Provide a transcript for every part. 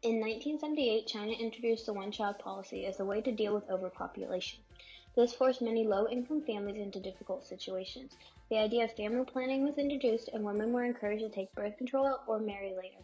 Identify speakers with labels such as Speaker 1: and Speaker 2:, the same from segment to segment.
Speaker 1: In 1978, China introduced the one-child policy as a way to deal with overpopulation. This forced many low-income families into difficult situations. The idea of family planning was introduced, and women were encouraged to take birth control or marry later.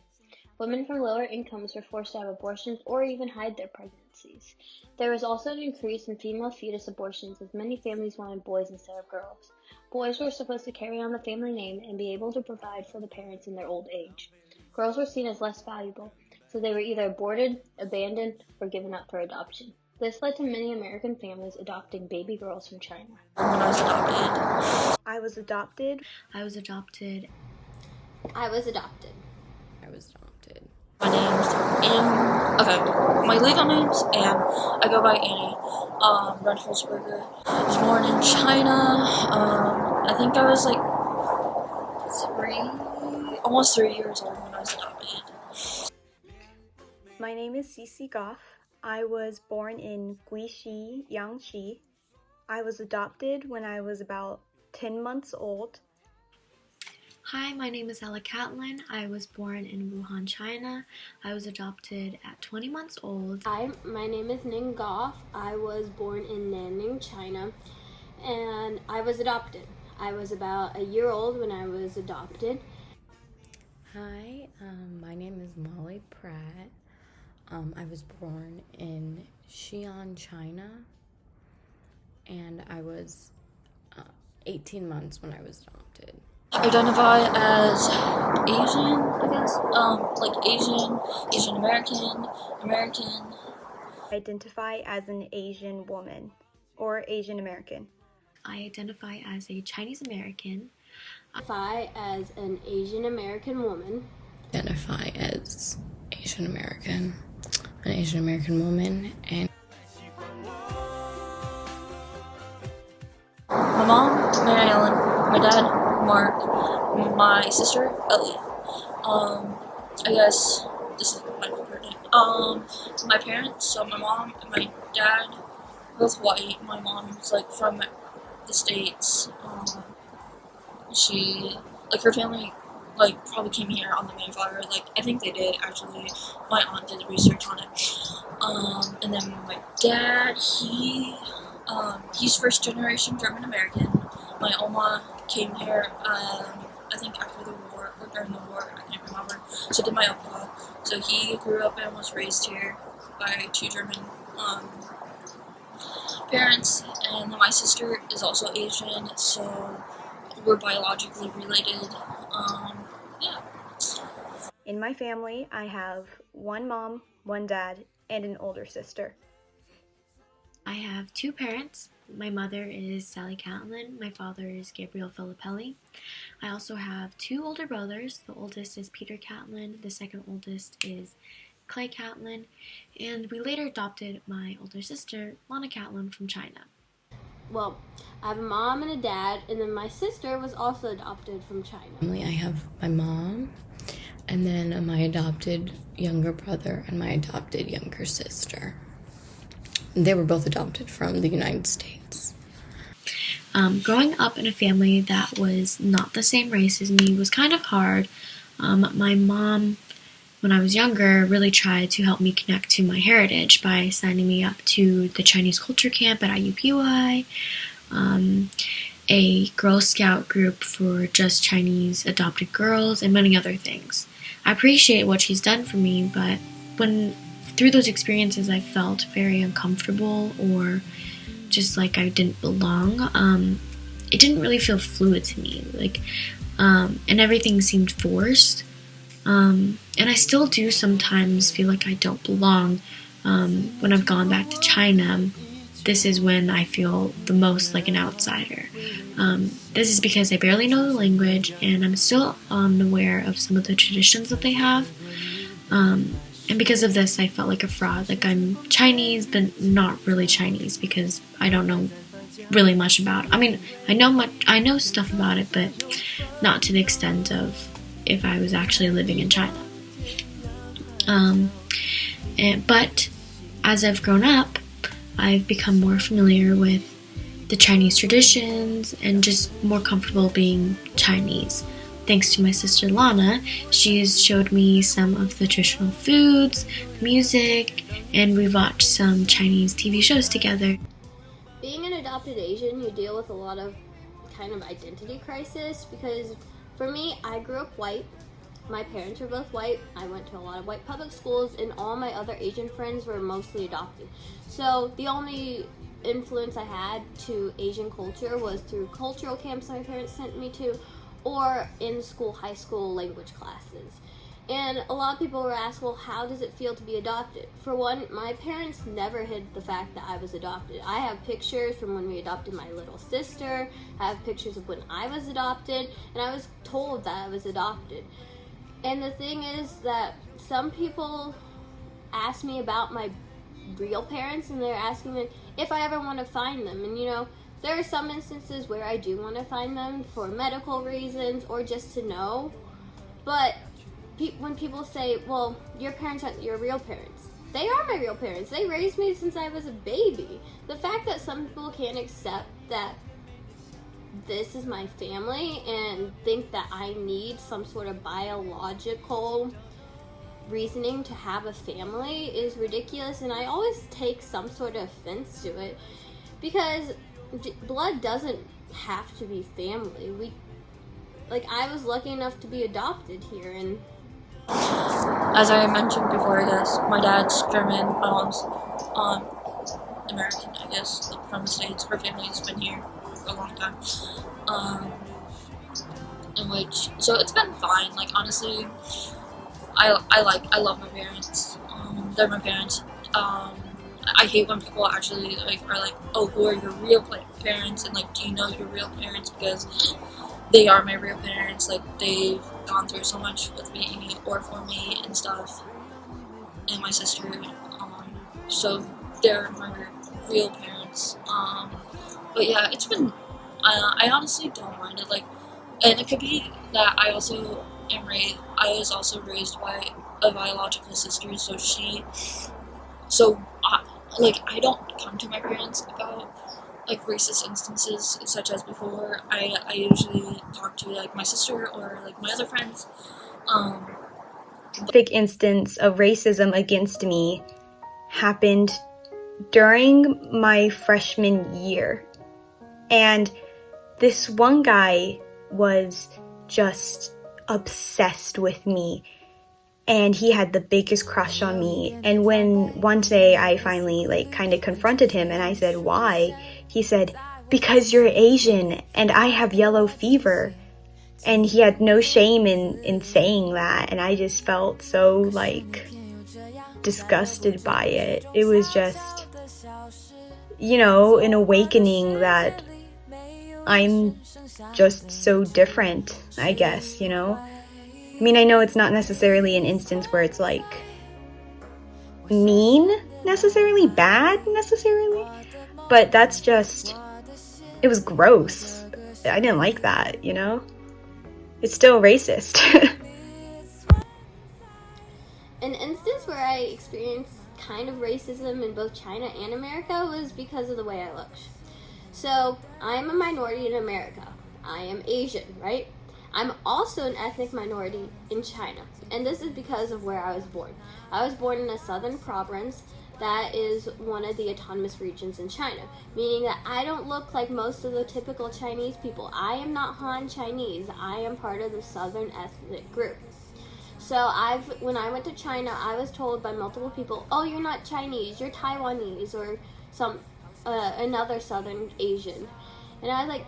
Speaker 1: Women from lower incomes were forced to have abortions or even hide their pregnancies. There was also an increase in female fetus abortions as many families wanted boys instead of girls. Boys were supposed to carry on the family name and be able to provide for the parents in their old age. Girls were seen as less valuable, so they were either aborted, abandoned, or given up for adoption. This led to many American families adopting baby girls from China.
Speaker 2: When I was adopted.
Speaker 3: I was adopted.
Speaker 2: I was adopted.
Speaker 4: I was adopted.
Speaker 5: I was adopted.
Speaker 2: My name's Anne. Okay, my legal name's Anne. I go by Annie. Renfelsberger. I was born in China. I think I was like almost 3 years old when I was adopted.
Speaker 3: My name is Cece Goff. I was born in Guixi, Yangqi. I was adopted when I was about 10 months old.
Speaker 6: Hi, my name is Ella Catlin. I was born in Wuhan, China. I was adopted at 20 months old.
Speaker 4: Hi, my name is Ning Goff. I was born in Nanning, China, and I was adopted. I was about a year old when I was adopted.
Speaker 5: Hi, my name is Molly Pratt. I was born in Xi'an, China, and I was 18 months when I was adopted.
Speaker 2: Identify as Asian, I guess. Like Asian American, American.
Speaker 3: Identify as an Asian woman or Asian American.
Speaker 6: I identify as a Chinese American.
Speaker 4: Identify as an Asian American woman.
Speaker 5: Identify as Asian American, an Asian American woman, and
Speaker 2: My mom, Mary Ellen. My dad, Mark. My sister, Ellie. I guess this is my birthday. My parents, so my mom and my dad, both white. My mom's like from the States. She, like, her family, like, probably came here on the Mayflower. Like, I think they did, actually. My aunt did research on it. And then my dad, he's first generation German American. My Oma came here, I think after the war, or during the war, I can't remember. So did my Opa. So he grew up and was raised here by two German, parents. And then my sister is also Asian, so we're biologically related. Yeah.
Speaker 3: In my family, I have one mom, one dad, and an older sister.
Speaker 6: I have two parents. My mother is Sally Catlin. My father is Gabriel Filippelli. I also have two older brothers. The oldest is Peter Catlin. The second oldest is Clay Catlin. And we later adopted my older sister, Lana Catlin, from China.
Speaker 4: Well, I have a mom and a dad, and then my sister was also adopted from China.
Speaker 5: I have my mom, and then my adopted younger brother and my adopted younger sister. They were both adopted from the United States.
Speaker 6: Growing up in a family that was not the same race as me was kind of hard. My mom, when I was younger, really tried to help me connect to my heritage by signing me up to the Chinese culture camp at IUPUI, a Girl Scout group for just Chinese adopted girls, and many other things. I appreciate what she's done for me, but through those experiences I felt very uncomfortable or just like I didn't belong. It didn't really feel fluid to me, and everything seemed forced. And I still do sometimes feel like I don't belong. When I've gone back to China, this is when I feel the most like an outsider. This is because I barely know the language, and I'm still unaware of some of the traditions that they have. And because of this, I felt like a fraud. Like I'm Chinese, but not really Chinese because I don't know really much about it. I mean, I know stuff about it, but not to the extent of if I was actually living in China. But as I've grown up, I've become more familiar with the Chinese traditions and just more comfortable being Chinese. thanks to my sister Lana. She's showed me some of the traditional foods, music, and we watched some Chinese TV shows together.
Speaker 4: Being an adopted Asian, you deal with a lot of kind of identity crisis, because for me, I grew up white. My parents were both white. I went to a lot of white public schools, and all my other Asian friends were mostly adopted. So the only influence I had to Asian culture was through cultural camps my parents sent me to, or in school, high school language classes. And a lot of people were asked, well, how does it feel to be adopted? For one, my parents never hid the fact that I was adopted. I have pictures from when we adopted my little sister. I have pictures of when I was adopted, and I was told that I was adopted. And the thing is that some people ask me about my real parents, and they're asking me if I ever want to find them. And there are some instances where I do want to find them for medical reasons or just to know. But when people say, well, your parents aren't your real parents, they are my real parents. They raised me since I was a baby. The fact that some people can't accept that this is my family and think that I need some sort of biological reasoning to have a family is ridiculous, and I always take some sort of offense to it, because blood doesn't have to be family. I was lucky enough to be adopted here, and
Speaker 2: as I mentioned before, I guess my dad's German, my mom's American, I guess, from the States. Her family's been here for a long time. So it's been fine. Honestly, I love my parents. They're my parents. I hate when people actually are like, oh, who are your real parents? And do you know your real parents? Because they are my real parents. They've gone through so much with me or for me and stuff, and my sister. So they're my real parents. But yeah, it's been. I honestly don't mind it. And it could be that I was also raised by a biological sister. I don't come to my parents about racist instances such as before. I usually talk to my sister or my other friends.
Speaker 3: Big instance of racism against me happened during my freshman year, and this one guy was just obsessed with me, and he had the biggest crush on me. And when one day I finally kind of confronted him and I said, why? He said, because you're Asian and I have yellow fever. And he had no shame in saying that, and I just felt so disgusted by it. It was just, an awakening that I'm just so different, I guess, I know it's not necessarily an instance where it's mean necessarily, bad necessarily, but that's just, it was gross. I didn't like that, It's still racist.
Speaker 4: an instance where I experienced kind of racism in both China and America was because of the way I look. So, I'm a minority in America. I am Asian, right? I'm also an ethnic minority in China, and this is because of where I was born. I was born in a southern province that is one of the autonomous regions in China, meaning that I don't look like most of the typical Chinese people. I am not Han Chinese. I am part of the southern ethnic group. So when I went to China, I was told by multiple people, oh, you're not Chinese, you're Taiwanese, or another southern Asian. And I was like,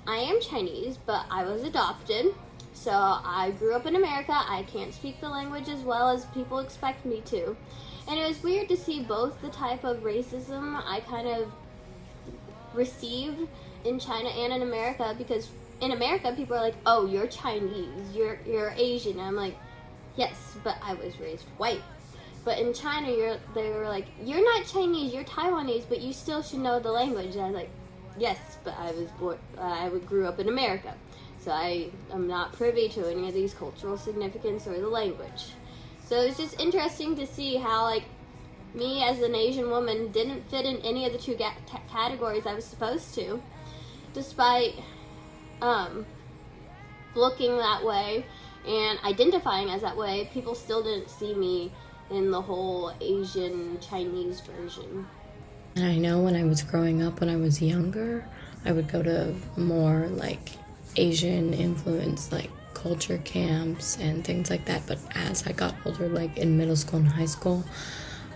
Speaker 4: I am Chinese, but I was adopted. So I grew up in America. I can't speak the language as well as people expect me to. And it was weird to see both the type of racism I kind of received in China and in America, because in America people are like, oh, you're Chinese, you're Asian. And I'm like, yes, but I was raised white. But in China, they were like, you're not Chinese, you're Taiwanese, but you still should know the language. And I was like, yes, but I grew up in America, so I am not privy to any of these cultural significance or the language. So it's just interesting to see how, me as an Asian woman didn't fit in any of the two categories I was supposed to, despite looking that way and identifying as that way, people still didn't see me in the whole Asian Chinese version.
Speaker 5: And I know when I was growing up, when I was younger, I would go to more like Asian influence, like culture camps and things like that. But as I got older, like in middle school and high school,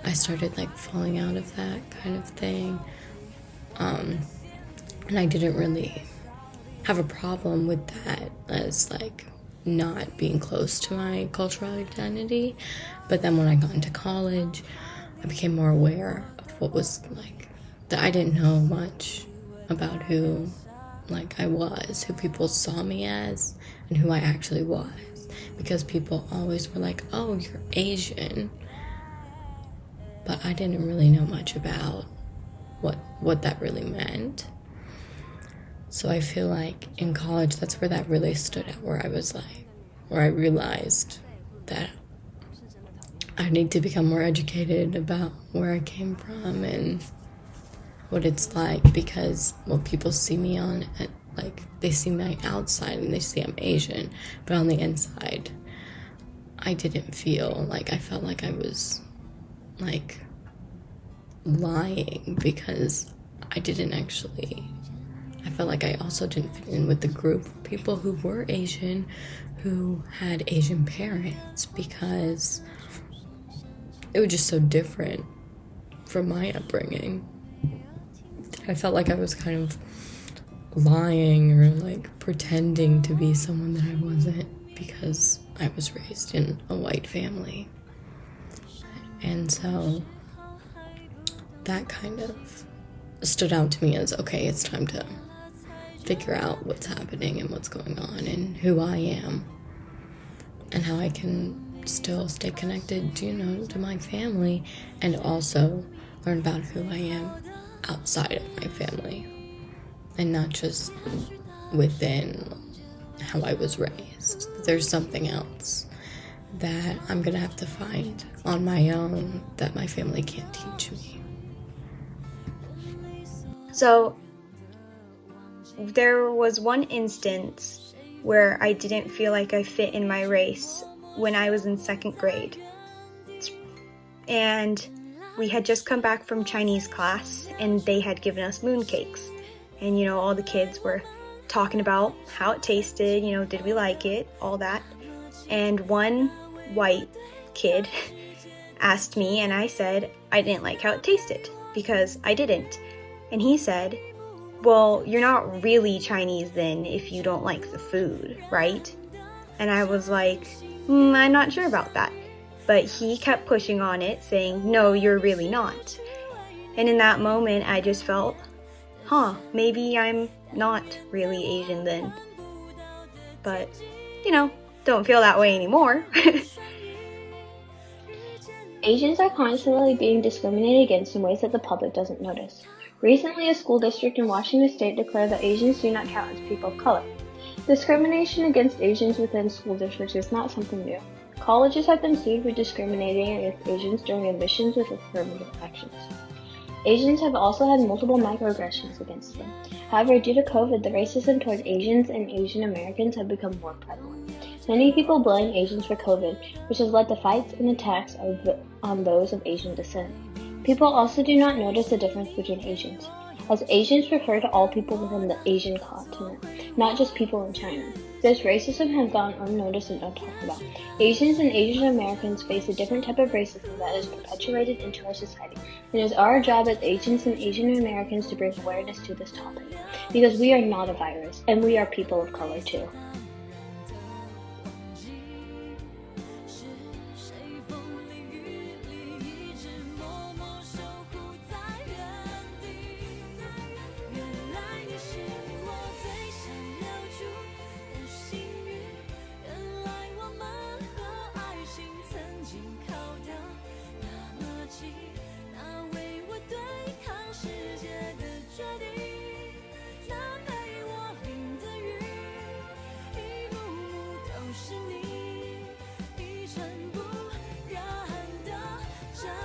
Speaker 5: I started like falling out of that kind of thing. And I didn't really have a problem with that as like not being close to my cultural identity. But then when I got into college, I became more aware of what was like, that I didn't know much about who like I was, who people saw me as, and who I actually was. Because people always were like, oh, you're Asian. But I didn't really know much about what that really meant. So I feel like in college, that's where that really stood out, where I realized that I need to become more educated about where I came from and what it's like, because people see me they see my outside and they see I'm Asian, but on the inside, I didn't feel like, I felt like I was like lying, because I felt like I also didn't fit in with the group of people who were Asian, who had Asian parents, because it was just so different from my upbringing. I felt like I was kind of lying or like pretending to be someone that I wasn't, because I was raised in a white family. And so that kind of stood out to me as, okay, it's time to figure out what's happening and what's going on and who I am and how I can still stay connected, to my family, and also learn about who I am outside of my family and not just within how I was raised. There's something else that I'm gonna have to find on my own that my family can't teach me.
Speaker 3: So there was one instance where I didn't feel like I fit in my race when I was in 2nd grade. And we had just come back from Chinese class and they had given us mooncakes. And, all the kids were talking about how it tasted, did we like it, all that. And one white kid asked me, and I said I didn't like how it tasted because I didn't. And he said, well, you're not really Chinese then if you don't like the food, right? And I was like, I'm not sure about that. But he kept pushing on it, saying, no, you're really not. And in that moment, I just felt, maybe I'm not really Asian then. But, don't feel that way anymore.
Speaker 1: Asians are constantly being discriminated against in ways that the public doesn't notice. Recently, a school district in Washington state declared that Asians do not count as people of color. Discrimination against Asians within school districts is not something new. Colleges have been sued for discriminating against Asians during admissions with affirmative actions. Asians have also had multiple microaggressions against them. However, due to COVID, the racism towards Asians and Asian Americans have become more prevalent. Many people blame Asians for COVID, which has led to fights and attacks on those of Asian descent. People also do not notice the difference between Asians, as Asians refer to all people within the Asian continent, not just people in China. This racism has gone unnoticed and untalked about. Asians and Asian Americans face a different type of racism that is perpetuated into our society. It is our job as Asians and Asian Americans to bring awareness to this topic, because we are not a virus, and we are people of color too.